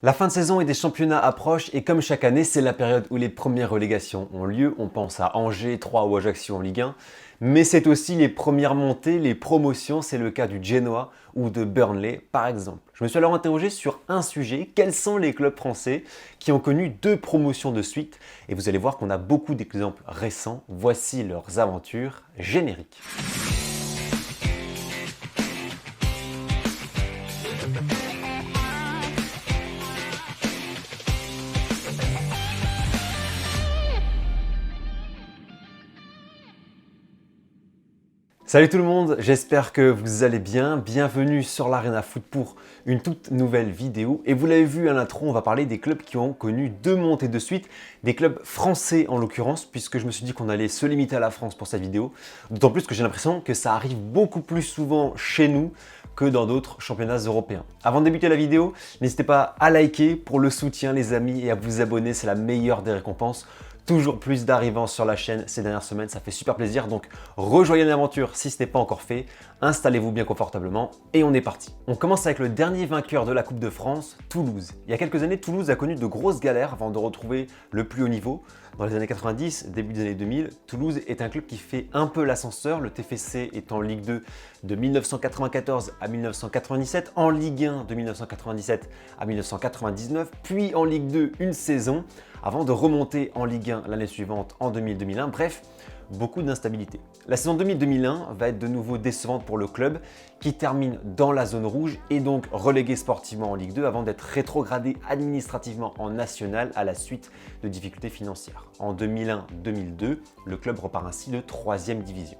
La fin de saison et des championnats approche et comme chaque année, c'est la période où les premières relégations ont lieu. On pense à Angers, Troyes ou Ajaccio en Ligue 1. Mais c'est aussi les premières montées, les promotions, c'est le cas du Genoa ou de Burnley par exemple. Je me suis alors interrogé sur un sujet, quels sont les clubs français qui ont connu 2 promotions de suite? Et vous allez voir qu'on a beaucoup d'exemples récents. Voici leurs aventures génériques. Salut tout le monde, j'espère que vous allez bien. Bienvenue sur l'Arena Foot pour une toute nouvelle vidéo. Et vous l'avez vu à l'intro, on va parler des clubs qui ont connu 2 montées de suite, des clubs français en l'occurrence, puisque je me suis dit qu'on allait se limiter à la France pour cette vidéo. D'autant plus que j'ai l'impression que ça arrive beaucoup plus souvent chez nous que dans d'autres championnats européens. Avant de débuter la vidéo, n'hésitez pas à liker pour le soutien les amis et à vous abonner, c'est la meilleure des récompenses. Toujours plus d'arrivants sur la chaîne ces dernières semaines, ça fait super plaisir. Donc rejoignez l'aventure si ce n'est pas encore fait, installez-vous bien confortablement et on est parti. On commence avec le dernier vainqueur de la Coupe de France, Toulouse. Il y a quelques années, Toulouse a connu de grosses galères avant de retrouver le plus haut niveau. Dans les années 90, début des années 2000, Toulouse est un club qui fait un peu l'ascenseur. Le TFC est en Ligue 2 de 1994 à 1997, en Ligue 1 de 1997 à 1999, puis en Ligue 2 une saison, avant de remonter en Ligue 1 l'année suivante en 2000-2001. Bref, beaucoup d'instabilité. La saison 2000-2001 va être de nouveau décevante pour le club qui termine dans la zone rouge et donc relégué sportivement en Ligue 2 avant d'être rétrogradé administrativement en National à la suite de difficultés financières. En 2001-2002, le club repart ainsi de 3e division.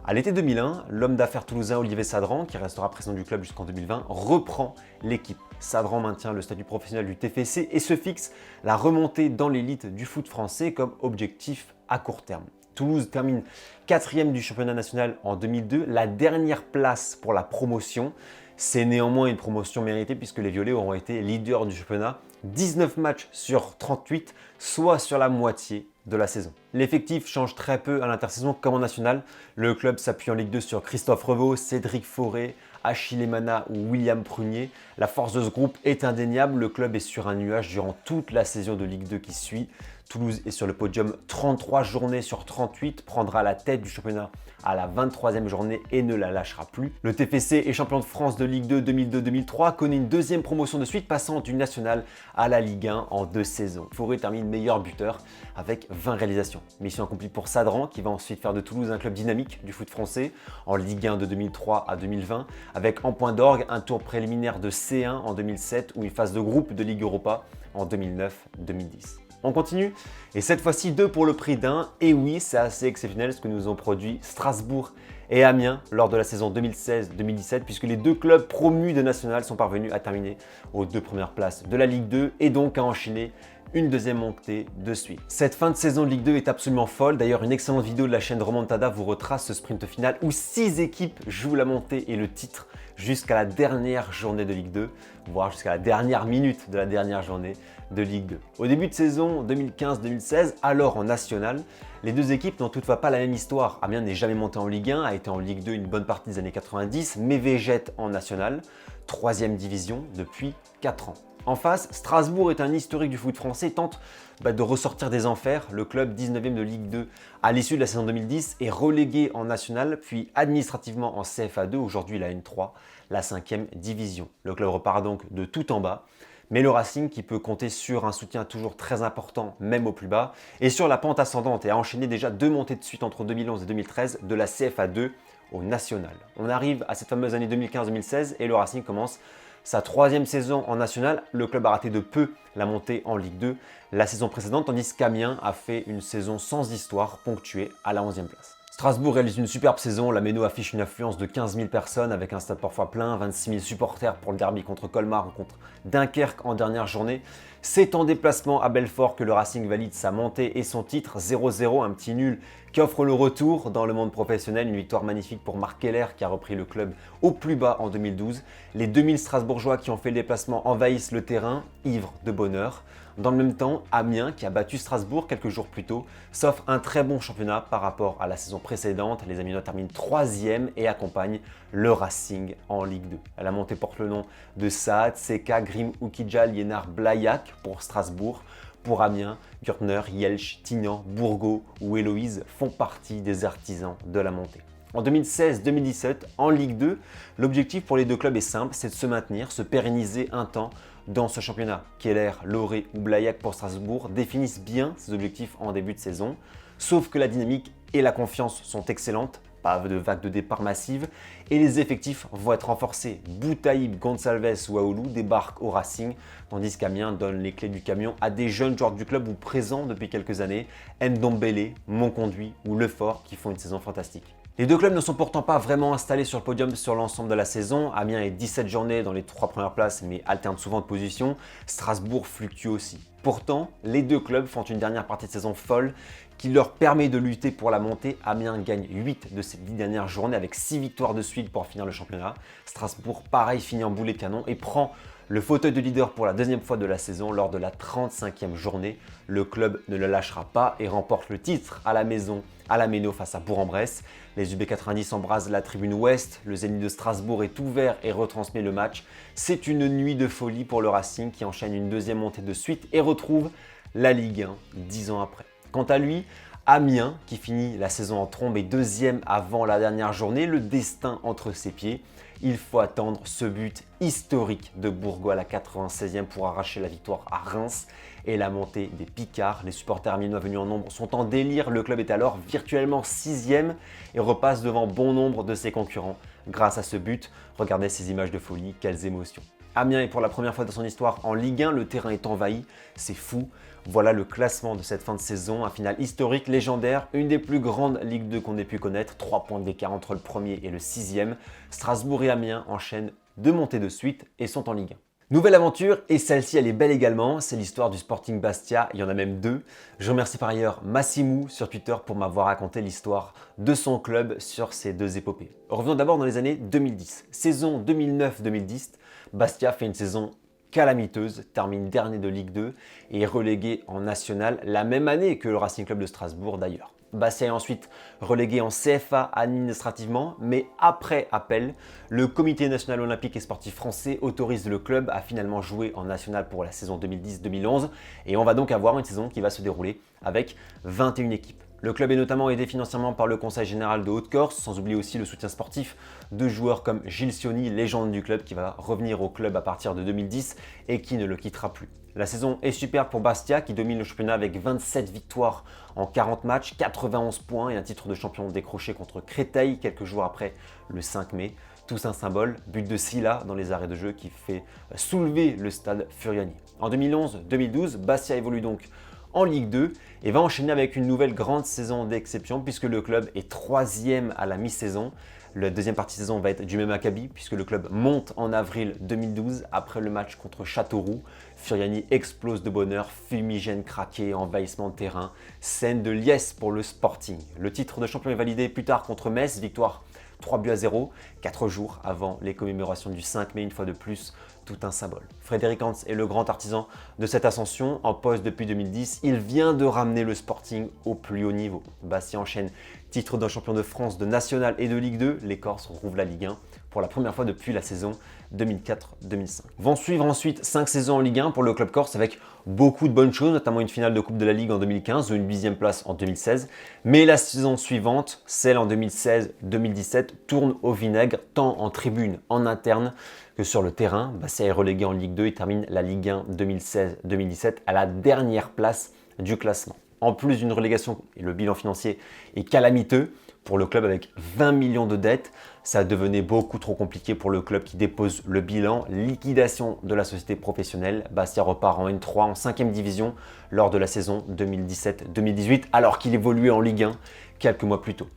À l'été 2001, l'homme d'affaires toulousain Olivier Sadran, qui restera président du club jusqu'en 2020, reprend l'équipe. Sadran maintient le statut professionnel du TFC et se fixe la remontée dans l'élite du foot français comme objectif à court terme. Toulouse termine 4e du championnat national en 2002, la dernière place pour la promotion. C'est néanmoins une promotion méritée puisque les Violets auront été leaders du championnat 19 matchs sur 38, soit sur la moitié de la saison. L'effectif change très peu à l'intersaison comme en national. Le club s'appuie en Ligue 2 sur Christophe Revaux, Cédric Fauré, Achille Mana ou William Prunier. La force de ce groupe est indéniable. Le club est sur un nuage durant toute la saison de Ligue 2 qui suit. Toulouse est sur le podium 33 journées sur 38, prendra la tête du championnat à la 23e journée et ne la lâchera plus. Le TFC est champion de France de Ligue 2 2002-2003, connaît une 2e promotion de suite, passant du national à la Ligue 1 en 2 saisons. Fauré termine meilleur buteur avec 20 réalisations. Mission accomplie pour Sadran qui va ensuite faire de Toulouse un club dynamique du foot français en Ligue 1 de 2003 à 2020, avec en point d'orgue un tour préliminaire de C1 en 2007 ou une phase de groupe de Ligue Europa en 2009-2010. On continue et cette fois-ci 2 pour le prix d'un. Et oui, c'est assez exceptionnel ce que nous ont produit Strasbourg et Amiens lors de la saison 2016-2017 puisque les 2 clubs promus de national sont parvenus à terminer aux 2 premières places de la Ligue 2 et donc à enchaîner une 2e montée de suite. Cette fin de saison de Ligue 2 est absolument folle. D'ailleurs, une excellente vidéo de la chaîne Remontada vous retrace ce sprint final où 6 équipes jouent la montée et le titre jusqu'à la dernière journée de Ligue 2, voire jusqu'à la dernière minute de la dernière journée de Ligue 2. Au début de saison 2015-2016, alors en national, les 2 équipes n'ont toutefois pas la même histoire. Amiens n'est jamais monté en Ligue 1, a été en Ligue 2 une bonne partie des années 90, mais végète en national, 3e division depuis 4 ans. En face, Strasbourg est un historique du foot français et tente de ressortir des enfers. Le club 19e de Ligue 2 à l'issue de la saison 2010 est relégué en national, puis administrativement en CFA2, aujourd'hui la N3, la 5e division. Le club repart donc de tout en bas, mais le Racing, qui peut compter sur un soutien toujours très important, même au plus bas, est sur la pente ascendante et a enchaîné déjà 2 montées de suite entre 2011 et 2013 de la CFA2 au national. On arrive à cette fameuse année 2015-2016 et le Racing commence sa 3e saison en national. Le club a raté de peu la montée en Ligue 2 la saison précédente, tandis qu'Amiens a fait une saison sans histoire, ponctuée à la 11e place. Strasbourg réalise une superbe saison, la Méno affiche une affluence de 15 000 personnes avec un stade parfois plein, 26 000 supporters pour le derby contre Colmar ou contre Dunkerque en dernière journée. C'est en déplacement à Belfort que le Racing valide sa montée et son titre 0-0, un petit nul qui offre le retour dans le monde professionnel, une victoire magnifique pour Marc Keller qui a repris le club au plus bas en 2012. Les 2000 Strasbourgeois qui ont fait le déplacement envahissent le terrain, ivres de bonheur. Dans le même temps, Amiens, qui a battu Strasbourg quelques jours plus tôt, s'offre un très bon championnat par rapport à la saison précédente. Les Amiénois terminent 3e et accompagnent le Racing en Ligue 2. La montée porte le nom de Saad, Seka, Grim, Oukidja, Liénard, Blaillac pour Strasbourg. Pour Amiens, Gürtner, Jelch, Tignan, Bourgault ou Héloïse font partie des artisans de la montée. En 2016-2017, en Ligue 2, l'objectif pour les deux clubs est simple, c'est de se maintenir, se pérenniser un temps dans ce championnat. Keller, Loré ou Blaillac pour Strasbourg définissent bien ces objectifs en début de saison, sauf que la dynamique et la confiance sont excellentes, pas de vague de départ massive, et les effectifs vont être renforcés. Boutaïb, Gonçalves ou Aoulou débarquent au Racing, tandis qu'Amiens donne les clés du camion à des jeunes joueurs du club ou présents depuis quelques années, Ndombele, Monconduit ou Lefort qui font une saison fantastique. Les deux clubs ne sont pourtant pas vraiment installés sur le podium sur l'ensemble de la saison. Amiens est 17 journées dans les 3 premières places mais alterne souvent de position. Strasbourg fluctue aussi. Pourtant, les deux clubs font une dernière partie de saison folle qui leur permet de lutter pour la montée. Amiens gagne 8 de ses 10 dernières journées avec 6 victoires de suite pour finir le championnat. Strasbourg, pareil, finit en boulet de canon et prend le fauteuil de leader pour la deuxième fois de la saison lors de la 35e journée. Le club ne le lâchera pas et remporte le titre à la maison, à la Méno face à Bourg-en-Bresse. Les UB90 embrasent la tribune ouest, le Zénith de Strasbourg est ouvert et retransmet le match. C'est une nuit de folie pour le Racing qui enchaîne une deuxième montée de suite et retrouve la Ligue 1 10 ans après. Quant à lui, Amiens, qui finit la saison en trombe, est deuxième avant la dernière journée, le destin entre ses pieds. Il faut attendre ce but historique de Bourgault à la 96e pour arracher la victoire à Reims et la montée des Picards. Les supporters amiénois venus en nombre sont en délire. Le club est alors virtuellement 6e et repasse devant bon nombre de ses concurrents. Grâce à ce but, regardez ces images de folie, quelles émotions. Amiens est pour la première fois de son histoire en Ligue 1, le terrain est envahi, c'est fou. Voilà le classement de cette fin de saison, un final historique, légendaire, une des plus grandes Ligue 2 qu'on ait pu connaître, 3 points d'écart entre le premier et le 6e. Strasbourg et Amiens enchaînent 2 montées de suite et sont en Ligue 1. Nouvelle aventure, et celle-ci elle est belle également, c'est l'histoire du Sporting Bastia, il y en a même 2. Je remercie par ailleurs Massimou sur Twitter pour m'avoir raconté l'histoire de son club sur ces 2 épopées. Revenons d'abord dans les années 2010. Saison 2009-2010, Bastia fait une saison calamiteuse, termine dernier de Ligue 2 et est relégué en National la même année que le Racing Club de Strasbourg d'ailleurs. Bastia est ensuite relégué en CFA administrativement, mais après appel, le Comité national olympique et sportif français autorise le club à finalement jouer en national pour la saison 2010-2011 et on va donc avoir une saison qui va se dérouler avec 21 équipes. Le club est notamment aidé financièrement par le Conseil général de Haute-Corse, sans oublier aussi le soutien sportif de joueurs comme Gilles Sioni, légende du club qui va revenir au club à partir de 2010 et qui ne le quittera plus. La saison est superbe pour Bastia qui domine le championnat avec 27 victoires en 40 matchs, 91 points et un titre de champion décroché contre Créteil quelques jours après le 5 mai. Tous un symbole, but de Silla dans les arrêts de jeu qui fait soulever le stade Furiani. En 2011-2012, Bastia évolue donc en Ligue 2 et va enchaîner avec une nouvelle grande saison d'exception puisque le club est 3e à la mi-saison. La deuxième partie de saison va être du même acabit puisque le club monte en avril 2012 après le match contre Châteauroux. Furiani explose de bonheur, fumigène craqué, envahissement de terrain, scène de liesse pour le Sporting. Le titre de champion est validé plus tard contre Metz, victoire 3-0, 4 jours avant les commémorations du 5 mai, une fois de plus, tout un symbole. Frédéric Hans est le grand artisan de cette ascension, en poste depuis 2010. Il vient de ramener le Sporting au plus haut niveau. Bastia enchaîne titre d'un champion de France, de National et de Ligue 2. Les Corses rouvrent la Ligue 1 pour la première fois depuis la saison 2004-2005. Vont suivre ensuite 5 saisons en Ligue 1 pour le club corse avec beaucoup de bonnes choses, notamment une finale de Coupe de la Ligue en 2015 ou une 8e place en 2016. Mais la saison suivante, celle en 2016-2017, tourne au vinaigre tant en tribune, en interne que sur le terrain. Bastia est relégué en Ligue 2 et termine la Ligue 1 2016-2017 à la dernière place du classement. En plus d'une relégation, et le bilan financier est calamiteux pour le club avec 20 millions de dettes. Ça devenait beaucoup trop compliqué pour le club qui dépose le bilan. Liquidation de la société professionnelle. Bastia repart en N3 en 5e division lors de la saison 2017-2018 alors qu'il évoluait en Ligue 1 quelques mois plus tôt.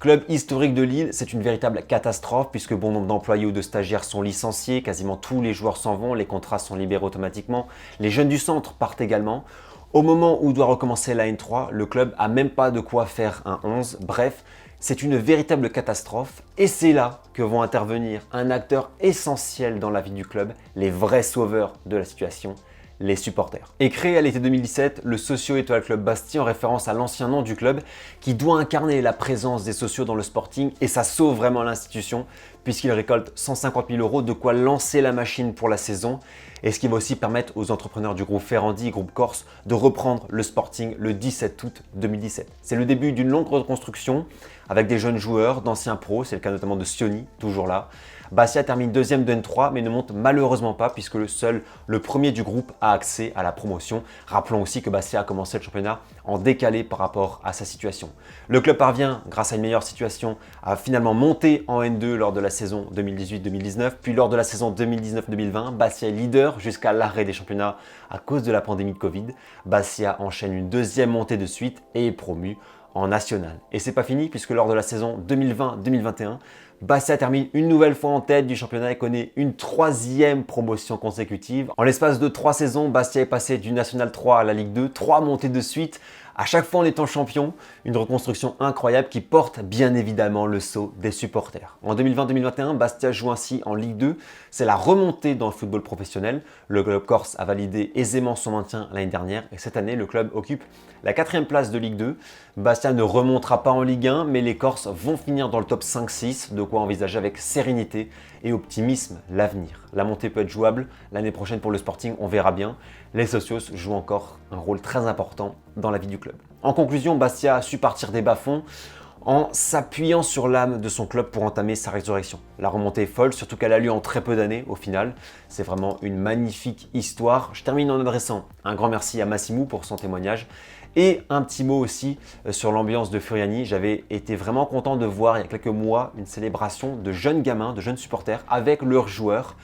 Club historique de Lille, c'est une véritable catastrophe puisque bon nombre d'employés ou de stagiaires sont licenciés, quasiment tous les joueurs s'en vont, les contrats sont libérés automatiquement, les jeunes du centre partent également. Au moment où doit recommencer la N3, le club a même pas de quoi faire un 11, bref, c'est une véritable catastrophe et c'est là que vont intervenir un acteur essentiel dans la vie du club, les vrais sauveurs de la situation, les supporters. Et créé à l'été 2017, le Socio Étoile Club Bastia en référence à l'ancien nom du club qui doit incarner la présence des socios dans le sporting et ça sauve vraiment l'institution puisqu'il récolte 150 000 €, de quoi lancer la machine pour la saison et ce qui va aussi permettre aux entrepreneurs du groupe Ferrandi, groupe Corse, de reprendre le sporting le 17 août 2017. C'est le début d'une longue reconstruction avec des jeunes joueurs, d'anciens pros, c'est le cas notamment de Sioni, toujours là. Bastia termine deuxième de N3 mais ne monte malheureusement pas puisque le premier du groupe a accès à la promotion. Rappelons aussi que Bastia a commencé le championnat en décalé par rapport à sa situation. Le club parvient, grâce à une meilleure situation, à finalement monter en N2 lors de la saison 2018-2019, puis lors de la saison 2019-2020, Bastia est leader jusqu'à l'arrêt des championnats à cause de la pandémie de Covid. Bastia enchaîne une deuxième montée de suite et est promu en national. Et c'est pas fini puisque lors de la saison 2020-2021, Bastia termine une nouvelle fois en tête du championnat et connaît une troisième promotion consécutive. En l'espace de 3 saisons, Bastia est passé du National 3 à la Ligue 2, 3 montées de suite, à chaque fois en étant champion, une reconstruction incroyable qui porte bien évidemment le sceau des supporters. En 2020-2021, Bastia joue ainsi en Ligue 2, c'est la remontée dans le football professionnel. Le club corse a validé aisément son maintien l'année dernière et cette année, le club occupe la 4e place de Ligue 2. Bastia ne remontera pas en Ligue 1, mais les Corses vont finir dans le top 5-6, de quoi envisager avec sérénité et optimisme l'avenir. La montée peut être jouable, l'année prochaine pour le Sporting, on verra bien. Les Socios jouent encore un rôle très important dans la vie du club. En conclusion, Bastia a su partir des bas-fonds en s'appuyant sur l'âme de son club pour entamer sa résurrection. La remontée est folle, surtout qu'elle a lieu en très peu d'années au final. C'est vraiment une magnifique histoire. Je termine en adressant un grand merci à Massimou pour son témoignage et un petit mot aussi sur l'ambiance de Furiani. J'avais été vraiment content de voir il y a quelques mois une célébration de jeunes gamins, de jeunes supporters avec leurs joueurs.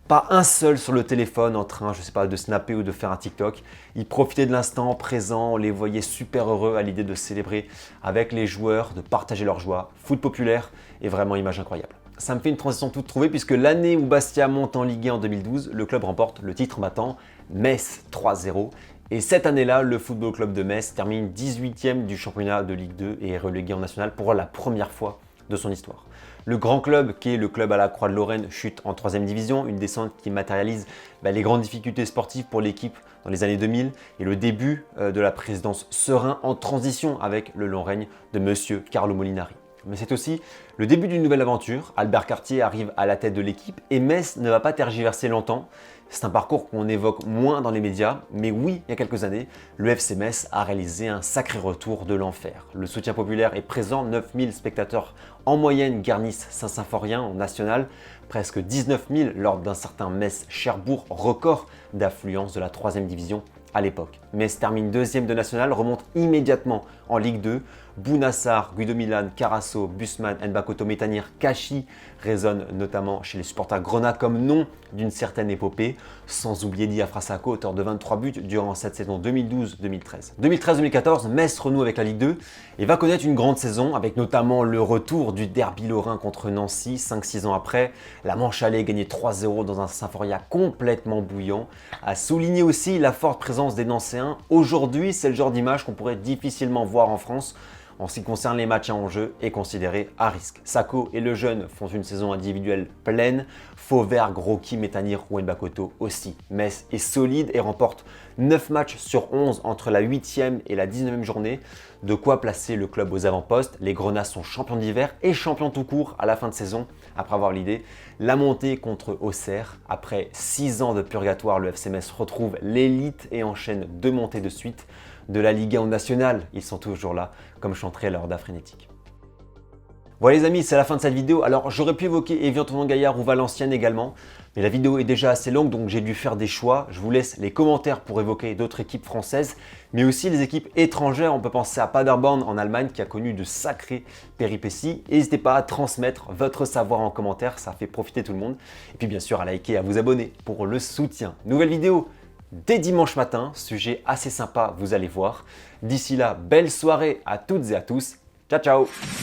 Pas un seul sur le téléphone en train, je sais pas, de snapper ou de faire un TikTok. Ils profitaient de l'instant présent, on les voyait super heureux à l'idée de célébrer avec les joueurs, de partager leur joie. Foot populaire et vraiment image incroyable. Ça me fait une transition toute trouvée puisque l'année où Bastia monte en Ligue 1 en 2012, le club remporte le titre en battant Metz 3-0. Et cette année-là, le Football Club de Metz termine 18e du championnat de Ligue 2 et est relégué en national pour la première fois de son histoire. Le grand club, qui est le club à la Croix de Lorraine, chute en 3e division, une descente qui matérialise les grandes difficultés sportives pour l'équipe dans les années 2000 et le début de la présidence serein en transition avec le long règne de Monsieur Carlo Molinari. Mais c'est aussi le début d'une nouvelle aventure. Albert Cartier arrive à la tête de l'équipe et Metz ne va pas tergiverser longtemps. C'est un parcours qu'on évoque moins dans les médias, mais oui, il y a quelques années, le FC Metz a réalisé un sacré retour de l'enfer. Le soutien populaire est présent, 9000 spectateurs en moyenne garnissent Saint-Symphorien en national, presque 19 000 lors d'un certain Metz-Cherbourg, record d'affluence de la 3e division à l'époque. Metz termine 2e de national, remonte immédiatement en Ligue 2. Bounassar, Guido Milan, Carasso, Busman, Nbakoto, Métanir, Kachi résonnent notamment chez les supporters grenats comme nom d'une certaine épopée, sans oublier Diafra Sakho, auteur de 23 buts durant cette saison 2012-2013. 2013-2014, Metz renoue avec la Ligue 2 et va connaître une grande saison avec notamment le retour du derby lorrain contre Nancy 5-6 ans après. La Manche allait gagner 3-0 dans un Symphoria complètement bouillant. À souligner aussi la forte présence des Nancéens. Aujourd'hui, c'est le genre d'image qu'on pourrait difficilement voir en France. En ce qui concerne les matchs à enjeu est considéré à risque. Sakho et le jeune font une saison individuelle pleine. Fauvert, Groki, Métanir ou Nbakoto aussi. Metz est solide et remporte 9 matchs sur 11 entre la 8e et la 19e journée. De quoi placer le club aux avant-postes. Les Grenats sont champions d'hiver et champions tout court à la fin de saison. Après avoir l'idée, la montée contre Auxerre. Après 6 ans de purgatoire, le FC Metz retrouve l'élite et enchaîne 2 montées de suite. De la Ligue 1 nationale, ils sont toujours là, comme chanterait Lorda Frénétique. Voilà les amis, c'est la fin de cette vidéo. Alors j'aurais pu évoquer Évian-Tonon-Gaillard ou Valenciennes également, mais la vidéo est déjà assez longue donc j'ai dû faire des choix. Je vous laisse les commentaires pour évoquer d'autres équipes françaises, mais aussi les équipes étrangères. On peut penser à Paderborn en Allemagne qui a connu de sacrées péripéties. N'hésitez pas à transmettre votre savoir en commentaire, ça fait profiter tout le monde. Et puis bien sûr à liker et à vous abonner pour le soutien. Nouvelle vidéo dès dimanche matin, sujet assez sympa, vous allez voir. D'ici là, belle soirée à toutes et à tous. Ciao, ciao!